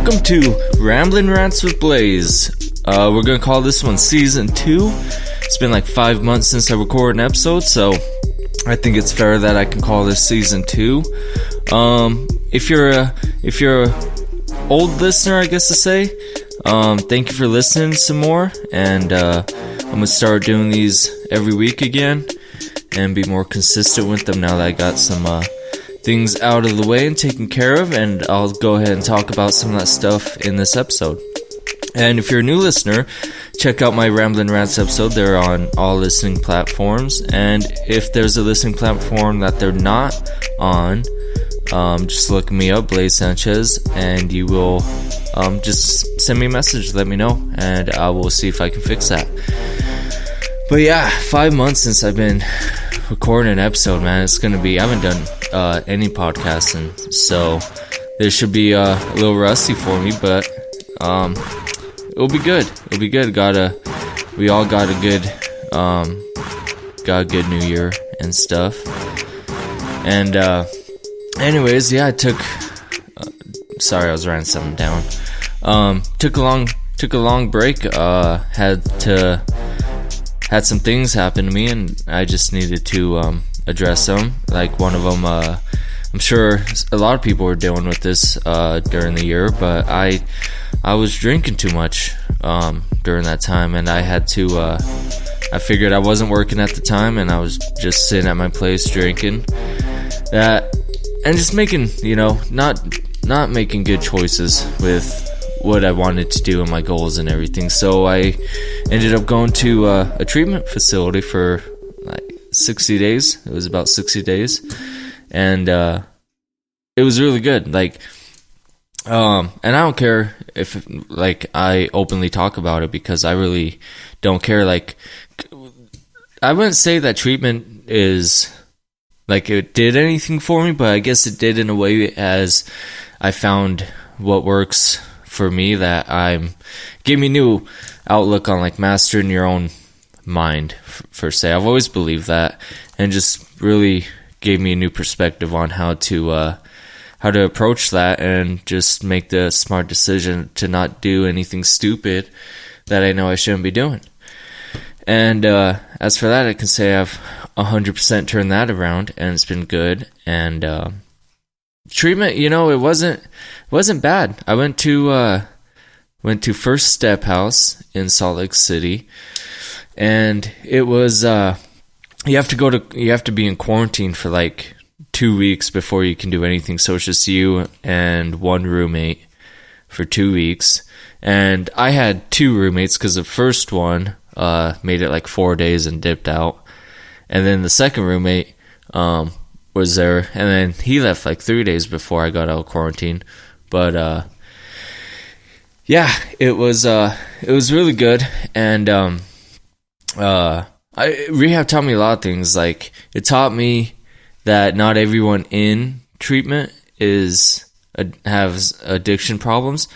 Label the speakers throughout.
Speaker 1: Welcome to Rambling Rants with Blaize. We're going to call this one Season 2. It's been like 5 months since I recorded an episode, so I think it's fair that I can call this Season 2. If you're a old listener, I guess to say, thank you for listening some more, and I'm going to start doing these every week again and be more consistent with them now that I got some things out of the way and taken care of, and I'll go ahead and talk about some of that stuff in this episode. And if you're a new listener, check out my Rambling Rants episode. They're on all listening platforms, and if there's a listening platform that they're not on, just look me up, Blaize Sanchez, and you will just send me a message, let me know, and I will see if I can fix that. But yeah, 5 months since I've been recording an episode, man. It's gonna be, I haven't done any podcasting, so this should be a little rusty for me, but it'll be good. We all got a good new year and stuff. And anyways, yeah, I took sorry, I was writing something down. Took a long break. Had some things happen to me, and I just needed to address them. Like one of them, I'm sure a lot of people were dealing with this during the year, but I was drinking too much during that time, and I had to. I figured I wasn't working at the time, and I was just sitting at my place drinking that, and just making, not making good choices with what I wanted to do and my goals and everything. So I ended up going to a treatment facility for like 60 days. It was about 60 days, and it was really good. Like, and I don't care if like I openly talk about it, because I really don't care. Like, I wouldn't say that treatment is like it did anything for me, but I guess it did in a way, as I found what works for me, that gave me new outlook on like mastering your own mind, per se. I've always believed that, and just really gave me a new perspective on how to approach that and just make the smart decision to not do anything stupid that I know I shouldn't be doing. And as for that, I can say I've 100% turned that around, and it's been good. And treatment, it wasn't bad. I went to First Step House in Salt Lake City, and it was you have to be in quarantine for like 2 weeks before you can do anything. So it's just you and one roommate for 2 weeks. And I had two roommates, because the first one made it like 4 days and dipped out, and then the second roommate was there, and then he left like 3 days before I got out of quarantine. But yeah, it was really good. And rehab taught me a lot of things. Like, it taught me that not everyone in treatment has addiction problems.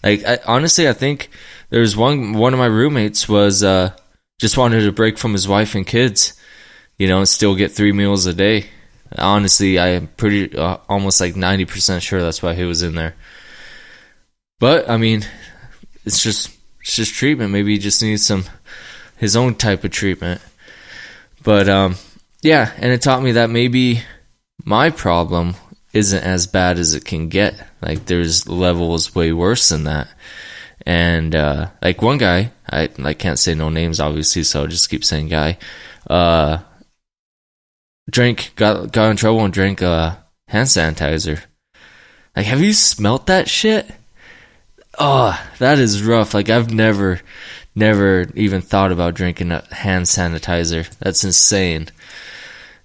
Speaker 1: Like, honestly, I think there's one of my roommates was just wanted to break from his wife and kids, and still get 3 meals a day. Honestly, I am pretty almost like 90% sure that's why he was in there. But I mean, it's just treatment. Maybe he just needs his own type of treatment. But yeah, and it taught me that maybe my problem isn't as bad as it can get. Like, there's levels way worse than that. And like one guy, I can't say no names obviously, so I'll just keep saying guy. Got in trouble and drank hand sanitizer. Like, have you smelt that shit? Oh, that is rough. Like, I've never even thought about drinking a hand sanitizer. That's insane.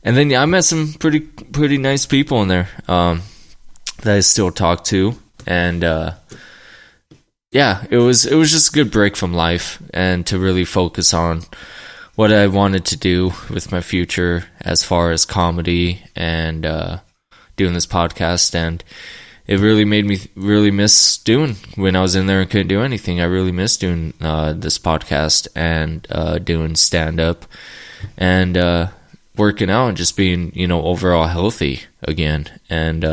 Speaker 1: And then I met some pretty nice people in there that I still talk to, and yeah, it was just a good break from life, and to really focus on what I wanted to do with my future as far as comedy and doing this podcast. And it really made me really miss doing, when I was in there and couldn't do anything, I really missed doing this podcast and doing stand-up and working out and just being, overall healthy again. And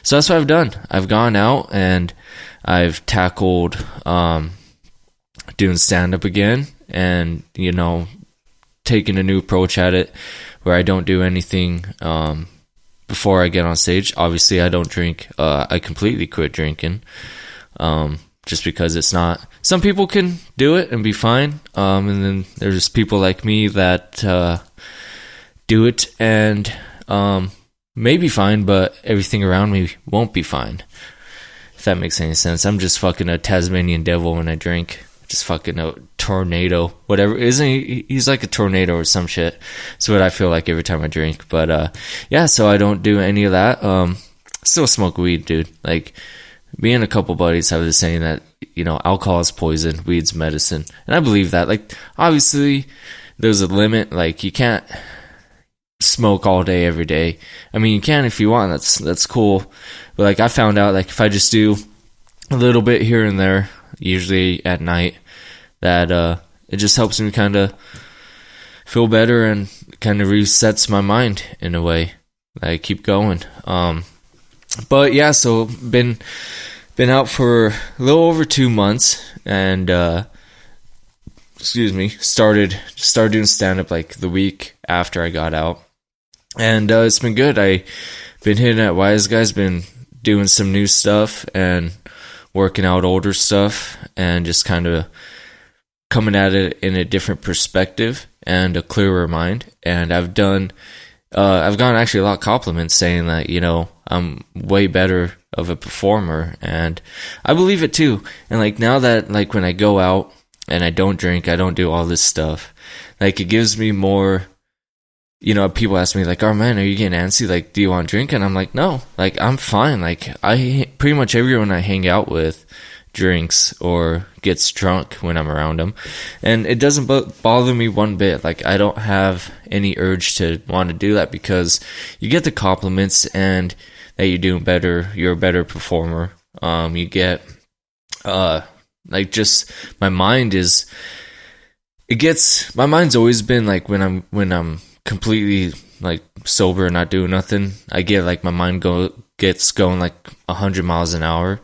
Speaker 1: so that's what I've done. I've gone out and I've tackled doing stand-up again, and taking a new approach at it where I don't do anything before I get on stage. Obviously, I don't drink. I completely quit drinking just because it's not. Some people can do it and be fine, and then there's people like me that do it and may be fine, but everything around me won't be fine. If that makes any sense. I'm just fucking a Tasmanian devil when I drink. Just fucking a tornado, whatever. Isn't he? He's like a tornado or some shit. That's what I feel like every time I drink. But yeah, so I don't do any of that. Still smoke weed, dude. Like, me and a couple buddies have the saying that, alcohol is poison, weed's medicine. And I believe that. Like, obviously, there's a limit. Like, you can't smoke all day, every day. I mean, you can if you want. That's cool. But, like, I found out, like, if I just do a little bit here and there, usually at night, that it just helps me kind of feel better and kind of resets my mind in a way. I keep going. But yeah, so been out for a little over 2 months, and started doing stand-up like the week after I got out, and it's been good. I been hitting at Wise Guys, been doing some new stuff and working out older stuff, and just kind of coming at it in a different perspective and a clearer mind. And I've gotten actually a lot of compliments saying that, I'm way better of a performer, and I believe it too. And like, now that, like, when I go out and I don't drink, I don't do all this stuff, like, it gives me more, people ask me like, "Oh man, are you getting antsy? Like, do you want to drink?" And I'm like, no, like, I'm fine. Like, pretty much everyone I hang out with drinks or gets drunk when I'm around them, and it doesn't bother me one bit. Like, I don't have any urge to want to do that, because you get the compliments and that you're doing better, you're a better performer. You get like, just my mind's always been like, when I'm completely like sober and not doing nothing, I get like, my mind gets going like 100 miles an hour,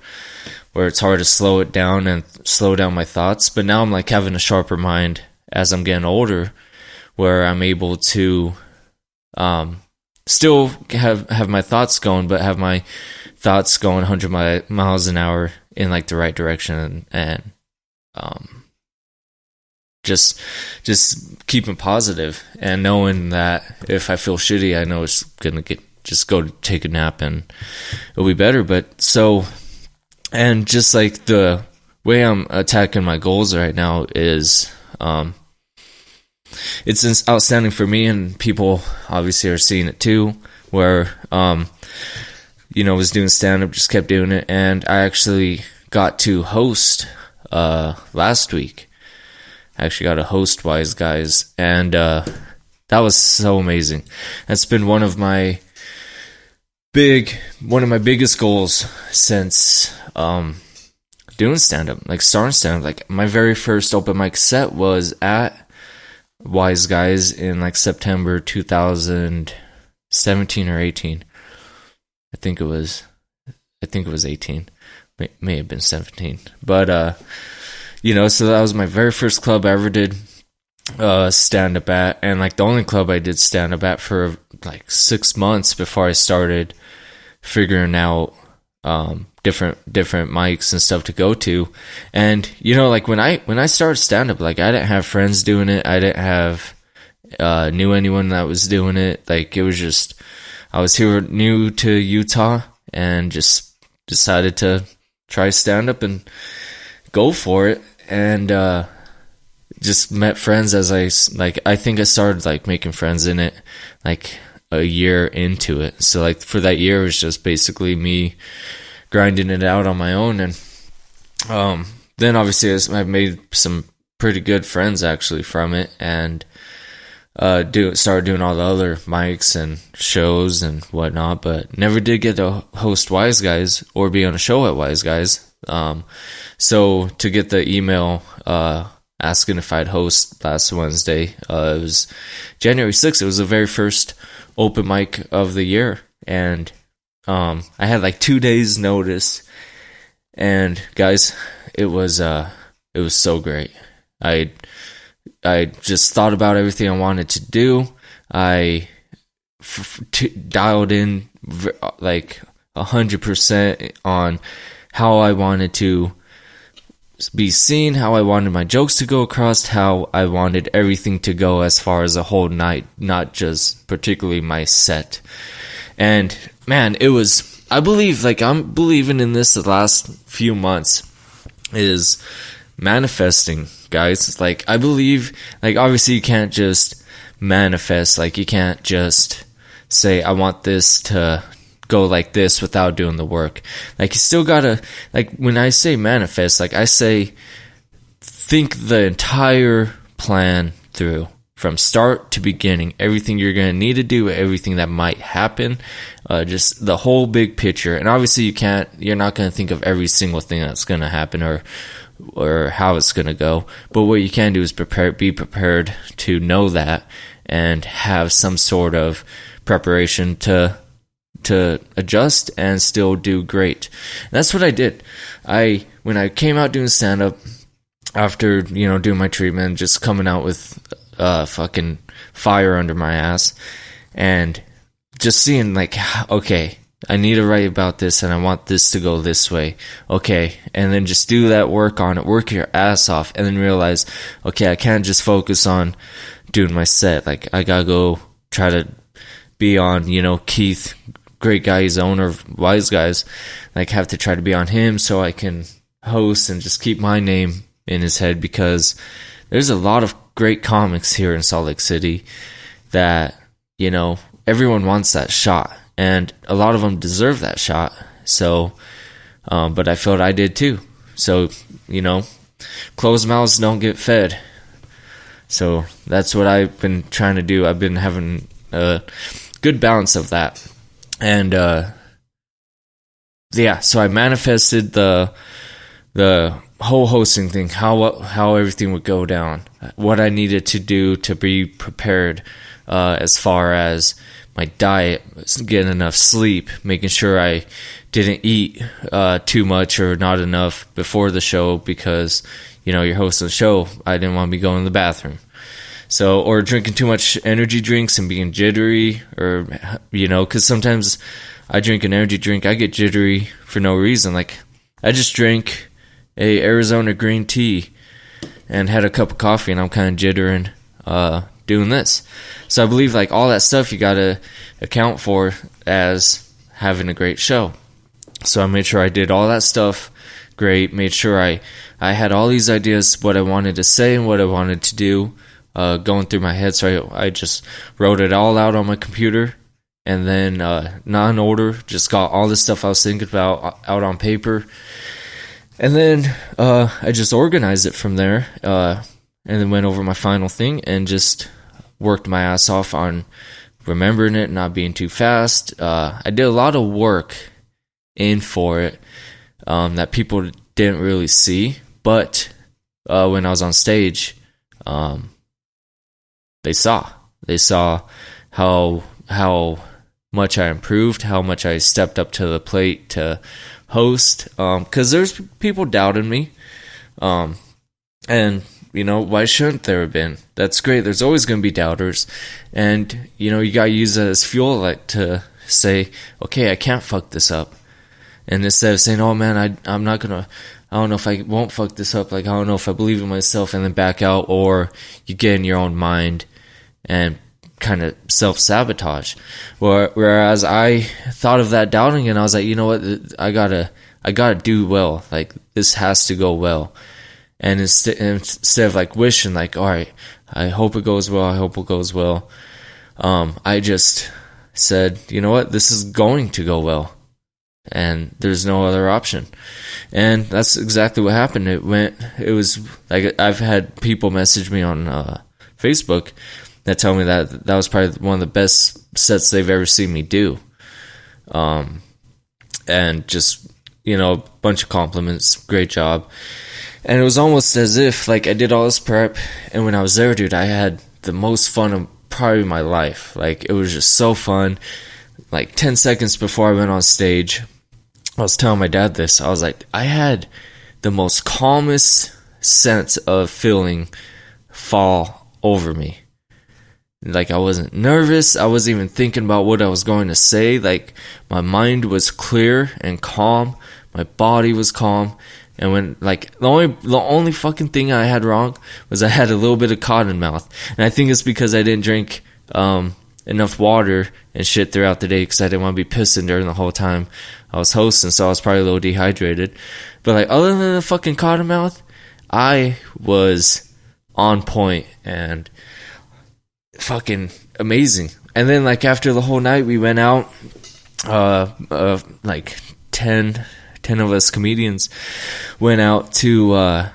Speaker 1: where it's hard to slow it down and slow down my thoughts. But now I'm like having a sharper mind as I'm getting older, where I'm able to still have my thoughts going, but have my thoughts going 100 miles an hour in like the right direction, and just keeping positive, and knowing that if I feel shitty, I know it's gonna just go take a nap and it'll be better. But so, and just like the way I'm attacking my goals right now is, it's outstanding for me, and people obviously are seeing it too, where, was doing stand-up, just kept doing it, and I actually got to host last week. I actually got to host Wise Guys, and that was so amazing. That's been one of my biggest goals since doing stand-up, like starting stand-up. Like, my very first open mic set was at Wise Guys in like September 2017 or 18. I think it was 18. May have been 17. But so that was my very first club I ever did stand-up at, and like the only club I did stand-up at for like 6 months before I started figuring out different mics and stuff to go to. And like, when I started stand-up, like, I didn't have friends doing it, I didn't have knew anyone that was doing it. Like, it was just, I was here new to Utah and just decided to try stand-up and go for it, and just met friends as I think I started like making friends in it like a year into it. So like, for that year, it was just basically me grinding it out on my own. And then obviously I've made some pretty good friends actually from it, and started doing all the other mics and shows and whatnot, but never did get to host Wise Guys or be on a show at Wise Guys. So to get the email asking if I'd host last Wednesday, it was January 6th. It was the very first open mic of the year, and I had like 2 days notice, And guys, it was so great. I just thought about everything I wanted to do. I dialed in like 100% on how I wanted to be seen, how I wanted my jokes to go across, how I wanted everything to go as far as a whole night, not just particularly my set. And man, it was, I believe, like I'm believing in this the last few months is manifesting, guys. Like I believe, like obviously you can't just manifest, like you can't just say I want this to go like this without doing the work. Like you still gotta, like when I say manifest, like I say think the entire plan through from start to beginning, everything you're gonna need to do, everything that might happen, just the whole big picture. And obviously you're not gonna think of every single thing that's gonna happen or how it's gonna go, but what you can do is be prepared to know that and have some sort of preparation to adjust and still do great. And that's what I did. When I came out doing stand-up after, doing my treatment, just coming out with fucking fire under my ass and just seeing like, okay, I need to write about this and I want this to go this way. Okay. And then just do that work on it, work your ass off, and then realize, okay, I can't just focus on doing my set. Like I gotta go try to be on, Keith, great guy, he's the owner of Wise Guys. Like have to try to be on him so I can host and just keep my name in his head, because there's a lot of great comics here in Salt Lake City that, everyone wants that shot, and a lot of them deserve that shot. So, but I felt I did too. So, closed mouths don't get fed. So that's what I've been trying to do. I've been having a good balance of that. And, so I manifested the whole hosting thing, how everything would go down, what I needed to do to be prepared, as far as my diet, getting enough sleep, making sure I didn't eat too much or not enough before the show, because you're hosting the show. I didn't want to be going to the bathroom, or drinking too much energy drinks and being jittery, or because sometimes I drink an energy drink, I get jittery for no reason. Like I just drank a Arizona green tea and had a cup of coffee, and I'm kind of jittering doing this. So I believe like all that stuff you gotta account for as having a great show. So I made sure I did all that stuff great, made sure I had all these ideas, what I wanted to say and what I wanted to do, going through my head. So I just wrote it all out on my computer, and then not in order, just got all the stuff I was thinking about out on paper. And then I just organized it from there, and then went over my final thing and just worked my ass off on remembering it, not being too fast. I did a lot of work in for it that people didn't really see, but when I was on stage, they saw how much I improved, how much I stepped up to the plate to host, because there's people doubting me, and why shouldn't there have been? That's great. There's always going to be doubters, and you gotta use that as fuel, like to say, okay, I can't fuck this up. And instead of saying, oh man, I'm not gonna, I don't know if I won't fuck this up, like I don't know if I believe in myself, and then back out, or you get in your own mind and kind of self-sabotage. Whereas I thought of that doubting, and I was like, you know what, I gotta do well, like this has to go well. And instead of like wishing, like, all right, I hope it goes well, I just said, you know what, this is going to go well, and there's no other option. And that's exactly what happened. It was like, I've had people message me on Facebook that tell me that was probably one of the best sets they've ever seen me do. And just, a bunch of compliments, great job. And it was almost as if, like, I did all this prep, and when I was there, dude, I had the most fun of probably my life. Like, it was just so fun. Like, 10 seconds before I went on stage, I was telling my dad this. I was like, I had the most calmest sense of feeling fall over me. Like, I wasn't nervous. I wasn't even thinking about what I was going to say. Like, my mind was clear and calm. My body was calm. And when, like, the only fucking thing I had wrong was I had a little bit of cotton mouth. And I think it's because I didn't drink enough water and shit throughout the day, because I didn't want to be pissing during the whole time I was hosting, so I was probably a little dehydrated. But, like, other than the fucking cotton mouth, I was on point and fucking amazing. And then, like, after the whole night, we went out, like 10 of us comedians went out to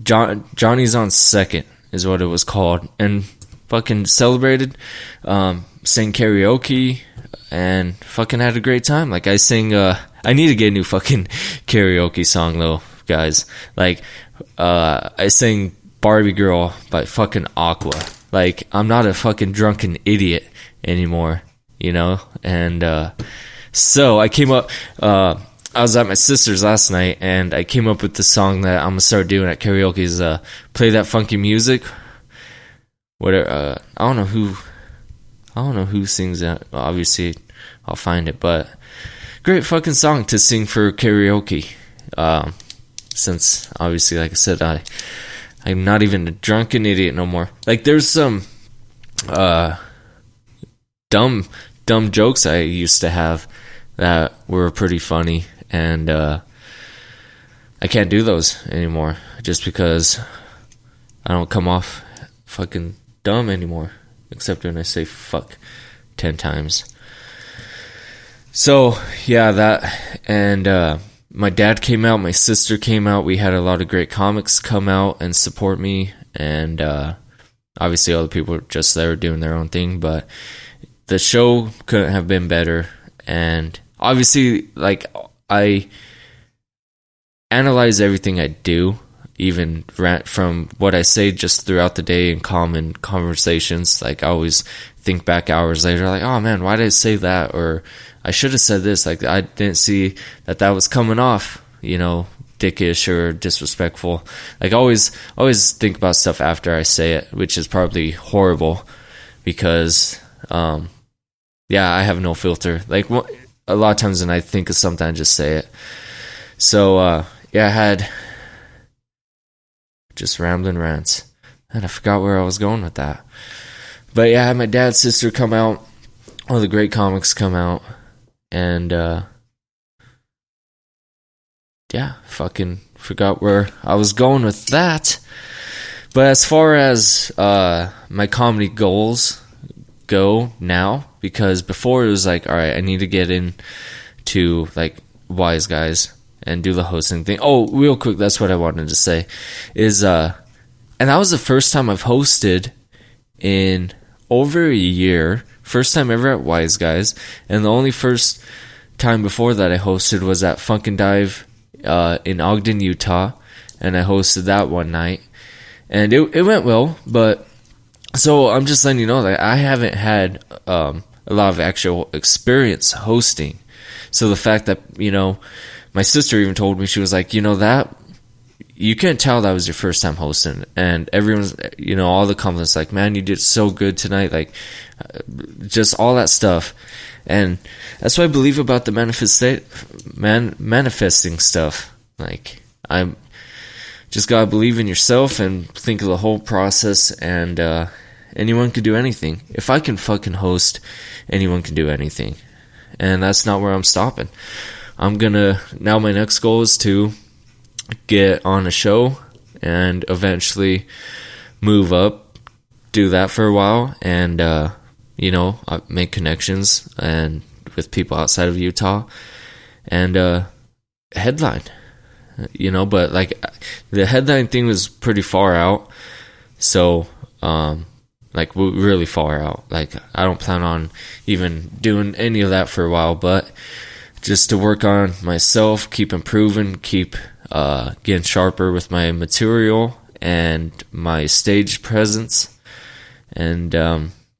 Speaker 1: Johnny's on Second is what it was called, and fucking celebrated, sang karaoke, and fucking had a great time. Like, I sing, I need to get a new fucking karaoke song though, guys. Like, I sang Barbie Girl by fucking Aqua. Like, I'm not a fucking drunken idiot anymore, you know? And, so I came up, I was at my sister's last night, and I came up with the song that I'm gonna start doing at karaoke is, Play That Funky Music. Whatever, I don't know who sings that. Obviously, I'll find it, but great fucking song to sing for karaoke. Since, obviously, like I said, I'm not even a drunken idiot no more. Like, there's some dumb jokes I used to have that were pretty funny, and I can't do those anymore just because I don't come off fucking dumb anymore, except when I say fuck 10 times. So, yeah, that, and my dad came out, my sister came out, we had a lot of great comics come out and support me, and obviously other people were just there doing their own thing, but the show couldn't have been better. And obviously, like, I analyze everything I do, even from what I say just throughout the day in common conversations. Like, I always think back hours later, like, oh man, why did I say that? Or I should have said this. Like, I didn't see that was coming off, you know, dickish or disrespectful. Like, I always think about stuff after I say it, which is probably horrible because, yeah, I have no filter. Like, a lot of times when I think of something, I just say it. So, yeah, I had just Rambling Rants, and I forgot where I was going with that. But yeah, I had my dad's sister come out, all the great comics come out, and yeah, fucking forgot where I was going with that. But as far as my comedy goals go now, because before it was like, all right, I need to get into like Wise Guys and do the hosting thing. Oh, real quick, that's what I wanted to say is and that was the first time I've hosted in over a year. First time ever at Wise Guys, and the only first time before that I hosted was at Funk and Dive in Ogden, Utah, and I hosted that one night, and it went well. But so I'm just letting you know that I haven't had a lot of actual experience hosting. So the fact that, you know, my sister even told me, she was like, you know, that you can't tell that was your first time hosting, and everyone's, you know, all the comments like, man, you did so good tonight, like just all that stuff. And that's what I believe about the manifesting stuff. Like, I'm just gotta believe in yourself and think of the whole process, and anyone can do anything. If I can fucking host, anyone can do anything, and that's not where I'm stopping. Now my next goal is to get on a show and eventually move up, do that for a while, and you know, make connections and with people outside of Utah, and headline, you know. But like, the headline thing was pretty far out, so like really far out. Like, I don't plan on even doing any of that for a while, but just to work on myself, keep improving, keep getting sharper with my material and my stage presence, and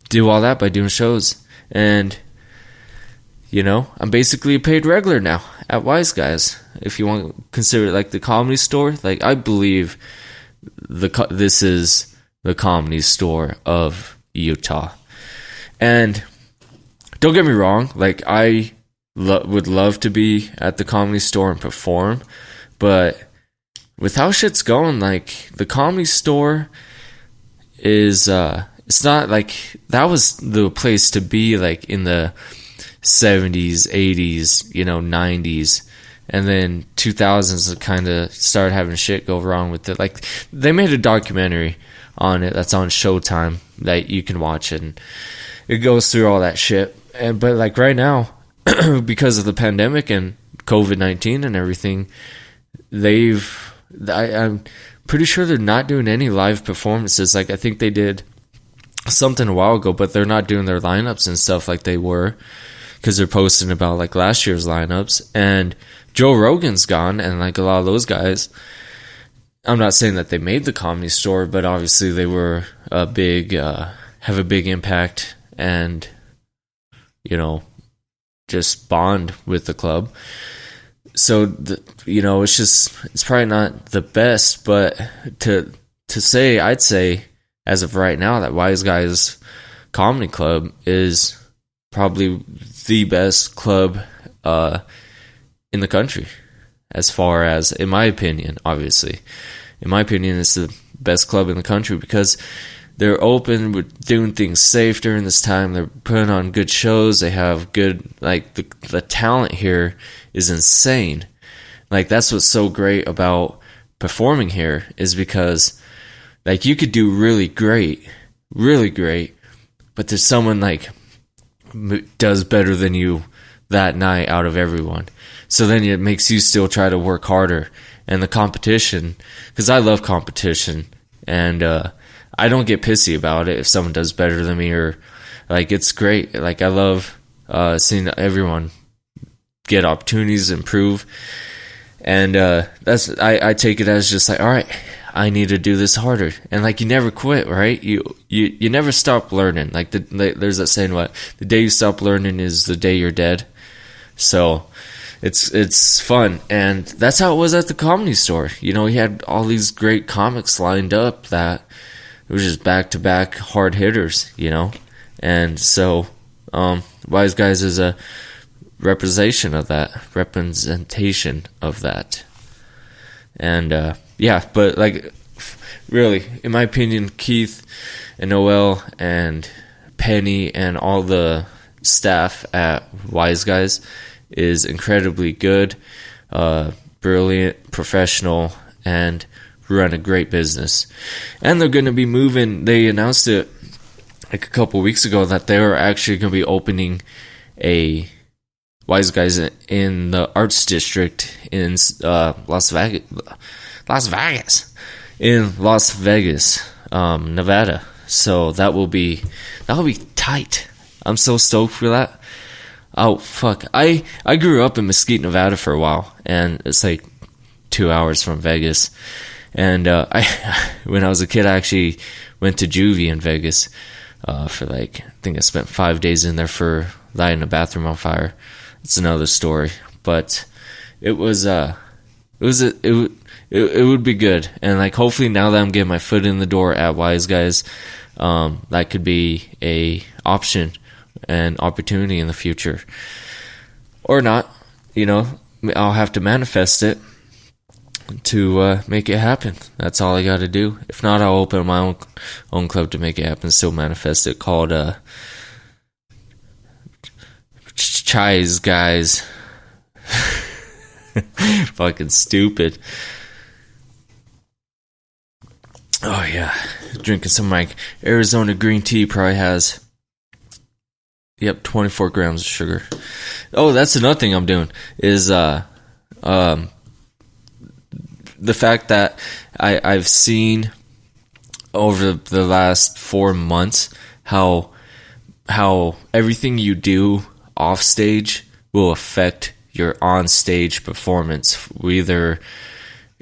Speaker 1: do all that by doing shows. And I'm basically a paid regular now at Wise Guys. If you want to consider it like the Comedy Store, like I believe this is the Comedy Store of Utah. And don't get me wrong, like I would love to be at the Comedy Store and perform, but with how shit's going, like the Comedy Store is it's not like that was the place to be like in the 70s, 80s, 90s, and then 2000s kind of started having shit go wrong with it. Like they made a documentary on it that's on Showtime that you can watch, and it goes through all that shit. But like right now, because of the pandemic and COVID-19 and everything, I'm pretty sure they're not doing any live performances. Like I think they did something a while ago, but they're not doing their lineups and stuff like they were, because they're posting about like last year's lineups. And Joe Rogan's gone, and like a lot of those guys, I'm not saying that they made the Comedy Store, but obviously they were have a big impact and just bond with the club. So it's probably not the best, but to say, I'd say as of right now that Wise Guys Comedy Club is probably the best club in the country, as far as, in my opinion, obviously. In my opinion, it's the best club in the country because they're open, we're doing things safe during this time, they're putting on good shows, they have good, like, the talent here is insane. Like, that's what's so great about performing here, is because, like, you could do really great, but there's someone, like, does better than you that night out of everyone. So then it makes you still try to work harder. And the competition, because I love competition, and I don't get pissy about it if someone does better than me, or like, it's great. Like, I love seeing everyone get opportunities, improve, and I take it as just like, all right, I need to do this harder. And like, you never quit, right? You never stop learning. Like there's that saying, what, the day you stop learning is the day you're dead. So it's fun, and that's how it was at the Comedy Store. He had all these great comics lined up that it was just back-to-back hard hitters, and so Wise Guys is a representation of that, and yeah, but like, really, in my opinion, Keith and Noel and Penny and all the staff at Wise Guys is incredibly good, brilliant, professional, and run a great business. And they're going to be moving. They announced it like a couple weeks ago that they were actually going to be opening a Wise Guys in the Arts District in Las Vegas, Nevada. So that'll be tight. I'm so stoked for that. Oh fuck! I grew up in Mesquite, Nevada for a while, and it's like 2 hours from Vegas. And when I was a kid, I actually went to juvie in Vegas for like, I think I spent 5 days in there for lighting a bathroom on fire. It's another story, but it would be good. And like, hopefully now that I'm getting my foot in the door at Wise Guys, that could be a option and opportunity in the future, or not. I'll have to manifest it to make it happen. That's all I got to do. If not, I'll open my own club to make it happen. Still manifest it, called Chise Guys. Fucking stupid. Oh yeah, drinking some of my Arizona green tea. Probably has 24 grams of sugar. Oh, that's another thing I'm doing, is the fact that I've seen over the last 4 months how everything you do off stage will affect your on stage performance. Either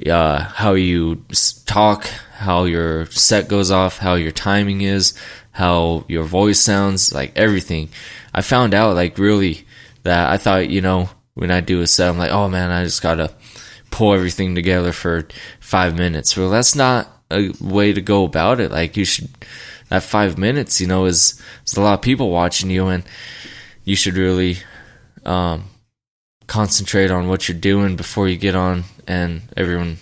Speaker 1: how you talk, how your set goes off, how your timing is, how your voice sounds, like everything. I found out, like, really that I thought, when I do a set, I'm like, oh man, I just gotta pull everything together for 5 minutes. Well, that's not a way to go about it. Like, you should, that 5 minutes, is a lot of people watching you, and you should really concentrate on what you're doing before you get on and everyone,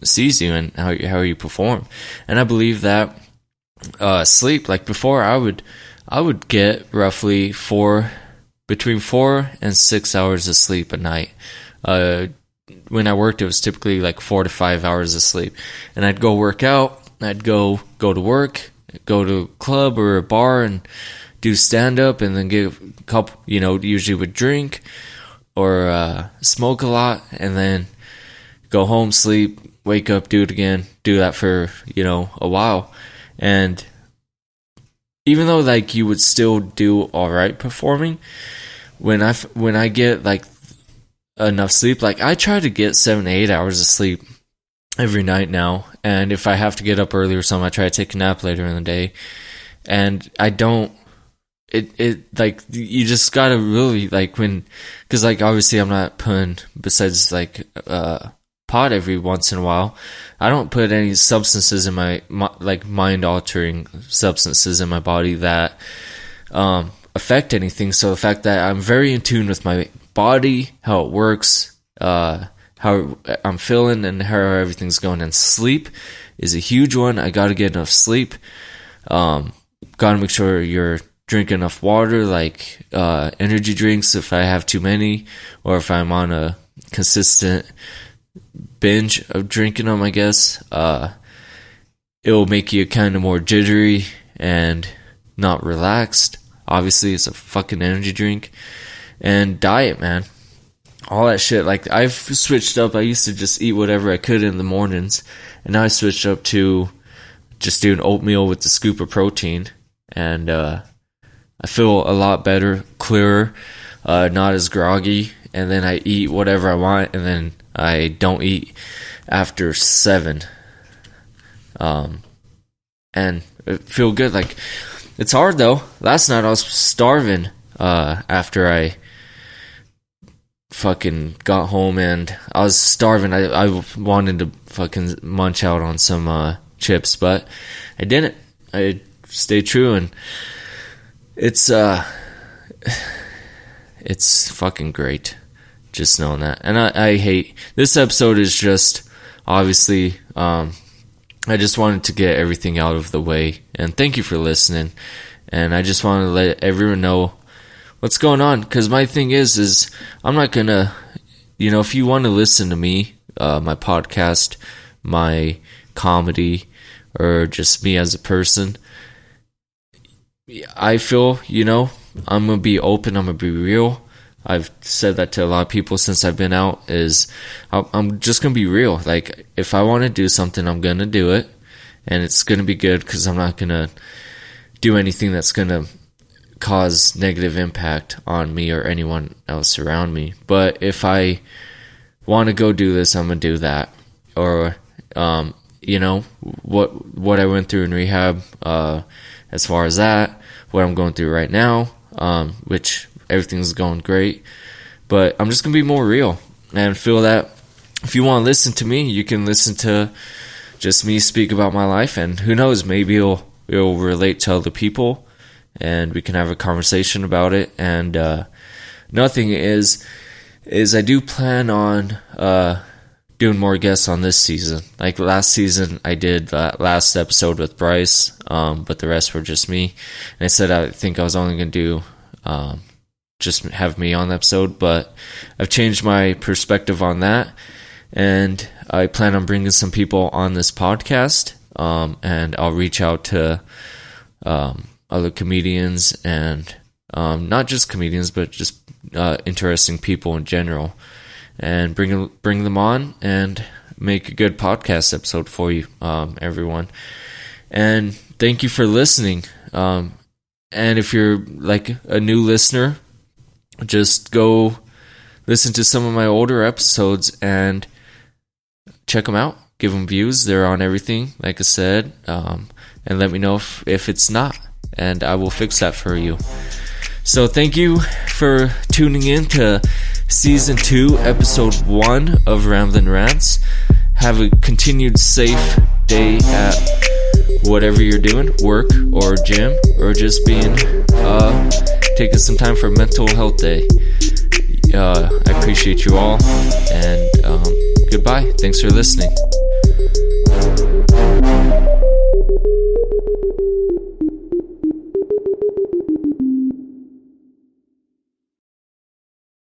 Speaker 1: sees you and how you perform. And I believe that sleep, like before, I would get roughly between 4 and 6 hours of sleep a night. When I worked, it was typically like 4 to 5 hours of sleep, and I'd go work out. I'd go to work, go to a club or a bar and do stand up, and then get a couple, usually would drink or smoke a lot, and then go home, sleep, wake up, do it again, do that for a while. And even though like you would still do all right performing, when I get like enough sleep, like I try to get 7 to 8 hours of sleep every night now, and if I have to get up early or something, I try to take a nap later in the day. And I don't, it like, you just gotta really like, because like obviously I'm not putting, besides like pot every once in a while, I don't put any substances in my like mind altering substances in my body that affect anything. So the fact that I'm very in tune with my body, how it works, how I'm feeling, and how everything's going. And sleep is a huge one. I gotta get enough sleep. Gotta make sure you're drinking enough water, like energy drinks if I have too many, or if I'm on a consistent binge of drinking them, I guess. It will make you kind of more jittery and not relaxed. Obviously, it's a fucking energy drink. And diet, man. All that shit. Like, I've switched up. I used to just eat whatever I could in the mornings, and now I switched up to just doing oatmeal with a scoop of protein. And I feel a lot better, clearer, not as groggy. And then I eat whatever I want, and then I don't eat after 7. And it feel good. Like, it's hard though. Last night I was starving after I fucking got home, and I was starving. I wanted to fucking munch out on some chips, but I didn't. I stayed true, and it's fucking great just knowing that. And I hate this episode is just obviously I just wanted to get everything out of the way, and thank you for listening. And I just want to let everyone know what's going on, because my thing is I'm not gonna, if you want to listen to me, my podcast, my comedy, or just me as a person, I feel, I'm gonna be open, I'm gonna be real. I've said that to a lot of people since I've been out, is I'm just gonna be real. Like, if I want to do something, I'm gonna do it, and it's gonna be good, because I'm not gonna do anything that's gonna cause negative impact on me or anyone else around me. But if I want to go do this, I'm gonna do that. Or what I went through in rehab, as far as that, what I'm going through right now, which everything's going great, but I'm just gonna be more real, and feel that if you want to listen to me, you can listen to just me speak about my life, and who knows, maybe it'll relate to other people, and we can have a conversation about it. And another thing is I do plan on doing more guests on this season. Like last season, I did that last episode with Bryce, but the rest were just me. And I said I think I was only gonna do just have me on the episode, but I've changed my perspective on that, and I plan on bringing some people on this podcast, and I'll reach out to other comedians, and not just comedians, but just interesting people in general, and bring them on and make a good podcast episode for you, everyone. And thank you for listening. And if you're like a new listener, just go listen to some of my older episodes and check them out. Give them views. They're on everything, like I said. And let me know if it's not, and I will fix that for you. So thank you for tuning in to Season 2, Episode 1 of Rambling Rants. Have a continued safe day at whatever you're doing, work or gym, or just taking some time for Mental Health Day. I appreciate you all, and goodbye. Thanks for listening.